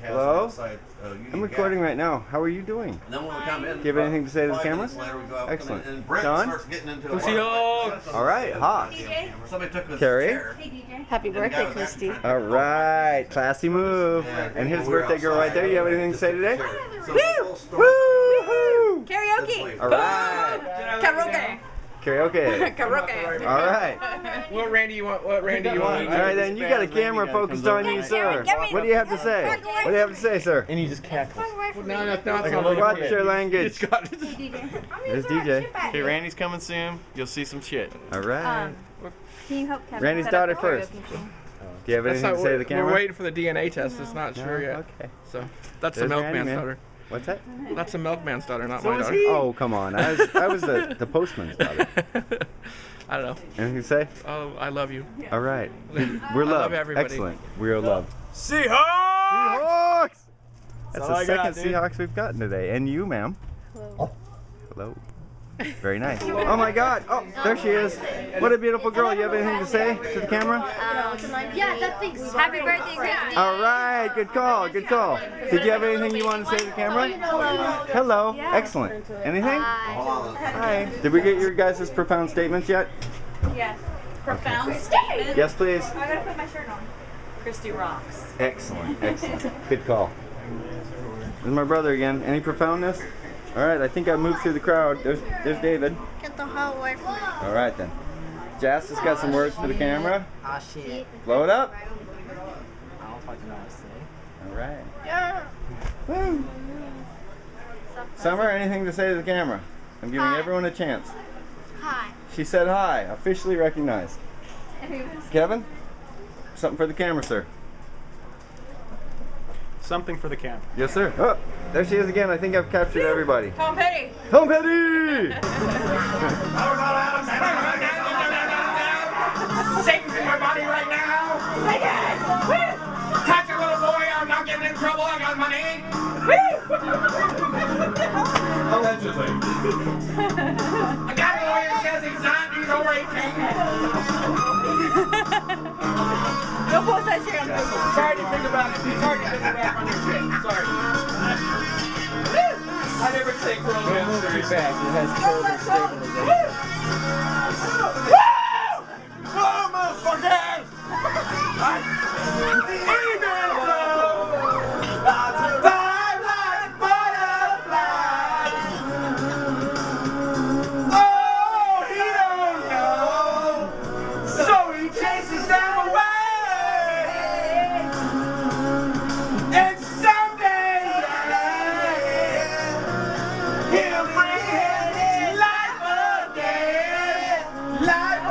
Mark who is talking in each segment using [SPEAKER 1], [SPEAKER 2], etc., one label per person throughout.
[SPEAKER 1] she has
[SPEAKER 2] Hello?
[SPEAKER 1] outside.
[SPEAKER 2] I'm recording right now. How are you doing?
[SPEAKER 1] And then when we come in,
[SPEAKER 2] Do you have anything to say to the
[SPEAKER 1] 5
[SPEAKER 2] camera?
[SPEAKER 1] minutes later, we go out,
[SPEAKER 2] Excellent.
[SPEAKER 1] And Brent
[SPEAKER 2] Sean?
[SPEAKER 1] starts getting into
[SPEAKER 3] Come see Hawks.
[SPEAKER 2] All right, Hawks.
[SPEAKER 1] Somebody took his
[SPEAKER 2] Carrie?
[SPEAKER 1] chair.
[SPEAKER 4] Happy
[SPEAKER 1] and the guy
[SPEAKER 4] birthday,
[SPEAKER 1] was
[SPEAKER 4] Christy.
[SPEAKER 1] actually
[SPEAKER 2] All right, classy move. And his birthday girl right there. You have anything to say today?
[SPEAKER 1] So the whole story-
[SPEAKER 2] Woo!
[SPEAKER 4] Karaoke.
[SPEAKER 2] All right,
[SPEAKER 4] Karaoke.
[SPEAKER 2] karaoke.
[SPEAKER 4] Karaoke.
[SPEAKER 2] All right.
[SPEAKER 3] What Randy you want? What Randy you want?
[SPEAKER 2] All right, then you got a camera focused on you, sir. What do you have to say? What do you have to say, sir?
[SPEAKER 5] And he just cackles.
[SPEAKER 3] No, it's not.
[SPEAKER 2] Watch your language.
[SPEAKER 3] It's got it.
[SPEAKER 2] There's DJ.
[SPEAKER 5] Okay, Randy's coming soon. You'll see some shit.
[SPEAKER 2] All right.
[SPEAKER 4] Can you help Kevin?
[SPEAKER 2] Randy's
[SPEAKER 4] set up
[SPEAKER 2] daughter
[SPEAKER 4] the
[SPEAKER 2] first.
[SPEAKER 4] karaoke machine?
[SPEAKER 2] Do you have anything to say to the
[SPEAKER 3] We're
[SPEAKER 2] camera?
[SPEAKER 3] waiting for the DNA test. It's not
[SPEAKER 2] No?
[SPEAKER 3] sure yet.
[SPEAKER 2] Okay.
[SPEAKER 3] So that's
[SPEAKER 2] There's
[SPEAKER 3] the
[SPEAKER 2] Randy,
[SPEAKER 3] milkman's
[SPEAKER 2] man.
[SPEAKER 3] daughter.
[SPEAKER 2] What's that?
[SPEAKER 3] That's the milkman's daughter, not
[SPEAKER 5] So
[SPEAKER 3] my
[SPEAKER 5] is
[SPEAKER 3] daughter.
[SPEAKER 5] he.
[SPEAKER 2] Oh, come on. I was the postman's daughter.
[SPEAKER 3] I don't know.
[SPEAKER 2] Anything to say?
[SPEAKER 3] Oh, I love you.
[SPEAKER 2] All right. We're
[SPEAKER 3] I
[SPEAKER 2] love.
[SPEAKER 3] love everybody.
[SPEAKER 2] Excellent. We're love.
[SPEAKER 5] Seahawks!
[SPEAKER 2] Seahawks! That's
[SPEAKER 5] all
[SPEAKER 2] the
[SPEAKER 5] I
[SPEAKER 2] second
[SPEAKER 5] got, dude.
[SPEAKER 2] Seahawks we've gotten today. And you, ma'am.
[SPEAKER 4] Hello.
[SPEAKER 2] Hello. Very nice. Oh my God. Oh, there she is. What a beautiful girl. You have anything to say to the camera?
[SPEAKER 4] Yeah, that thing's happy birthday, Christy.
[SPEAKER 2] All right. Good call. Good call. Did you have anything you want to say to the camera? Hello. Excellent. Anything? Hi. Did we get your guys' profound statements yet?
[SPEAKER 6] Yes. Profound statement.
[SPEAKER 2] Yes, please.
[SPEAKER 6] I gotta put my shirt on. Christy rocks.
[SPEAKER 2] Excellent. Excellent. Good call. There's my brother again. Any profoundness? All right. I think I moved through the crowd. There's David.
[SPEAKER 4] Get the hell away from me.
[SPEAKER 2] All right then. Jas has got some words for the camera.
[SPEAKER 5] Ah, shit.
[SPEAKER 2] Blow it up.
[SPEAKER 5] I don't fucking know what to say.
[SPEAKER 2] All right.
[SPEAKER 4] Yeah.
[SPEAKER 2] Woo. Summer, anything to say to the camera? I'm giving
[SPEAKER 4] Hi.
[SPEAKER 2] everyone a chance.
[SPEAKER 4] Hi.
[SPEAKER 2] She said hi. Officially recognized. Kevin? Something for the camera, sir.
[SPEAKER 5] Something for the camp.
[SPEAKER 2] Yes, sir. Oh, there she is again. I think I've captured everybody.
[SPEAKER 6] Tom Petty.
[SPEAKER 2] Home Petty!
[SPEAKER 3] Satan's in my body right now. Satan! Woo! Touch a little boy. I'm not getting in trouble. I got money.
[SPEAKER 1] Allegedly.
[SPEAKER 3] I got a lawyer says he's not. He's over 18.
[SPEAKER 6] Don't post that shit on Facebook.
[SPEAKER 3] Sorry to think about it. Sorry to think about on your shit. Sorry. I never take romance seriously.
[SPEAKER 5] It has terrible stabilization.
[SPEAKER 3] Oh, motherfuckers! Oh, he don't know. So he chases them away. And someday he'll bring his life again. Life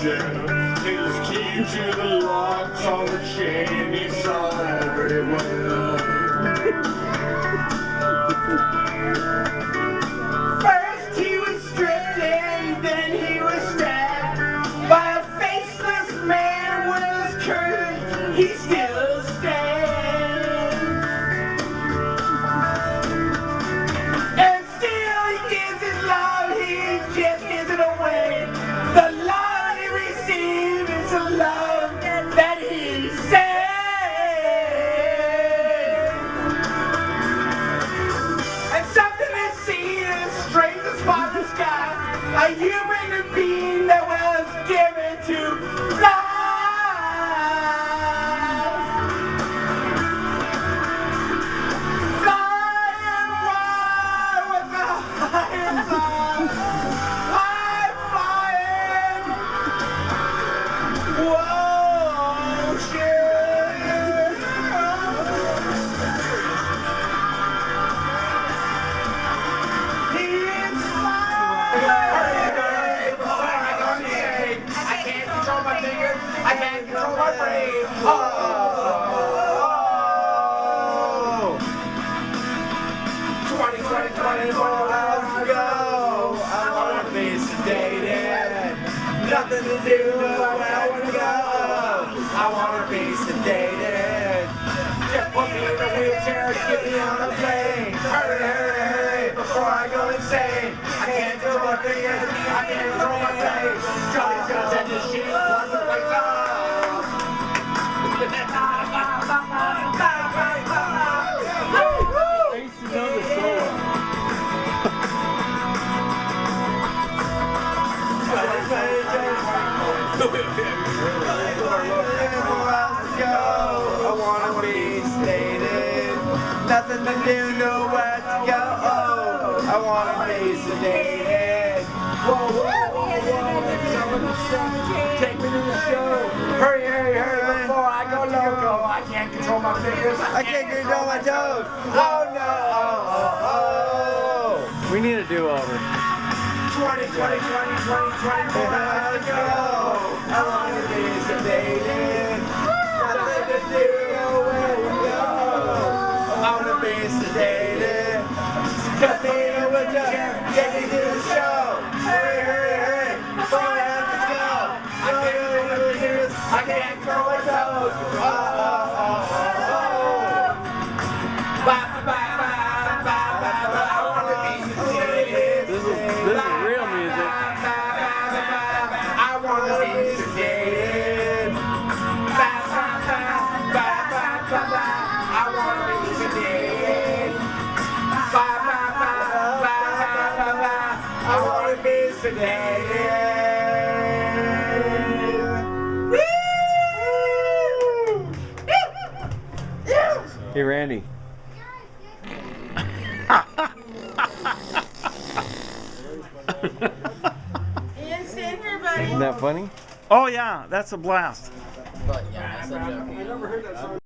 [SPEAKER 3] Georgia. His key to the locks on the chain, he saw everywhere. First he was stripped and then he was stabbed by a faceless man with his courage. He still stands. And still he gives his love, he just gives it away. The love he received is the love that he saved. And something is seen as strange as far the sky, a human being that was given to fly. Flying wide with the highest of high flying. Whoa, shit. He's flying. I can't control my fingers. I can't control my brain. Oh. 24 hours ago, I wanna be sedated. Nothing to do, I wanna go. I wanna be sedated. Just put me in a wheelchair, get me on a plane. Hurry, hurry, hurry, before I go insane. I can't control my fingers, I can't control my face. Johnny's gonna send this shit one place off. I wanna be sedated. Nothing to do, nowhere to go. Oh, I wanna be sedated. Whoa, whoa, whoa, whoa. Take me to the show. Hurry, hurry, hurry before I go loco. I can't control my fingers. I can't control my toes. Oh no. Oh.
[SPEAKER 2] We need a do-over.
[SPEAKER 3] 20, 24 hours ago. I wanna be sedated. Nothing to do, nowhere to go. I wanna be sedated. Just me in a wheelchair, get me to the show. Hurry, hurry, hurry, before I have to go. I can't control my fingers, I can't control my toes. Oh, oh, oh, oh, oh. Bye, bye, bye, bye, bye, bye. I wanna be sedated.
[SPEAKER 2] This is real music.
[SPEAKER 3] I wanna be sedated. I wanna be sedated. I wanna be sedated.
[SPEAKER 2] Hey, Randy.
[SPEAKER 6] Ian, stand here, buddy.
[SPEAKER 2] Isn't that funny?
[SPEAKER 5] Oh yeah, that's a blast.
[SPEAKER 7] But yeah, that's a joke.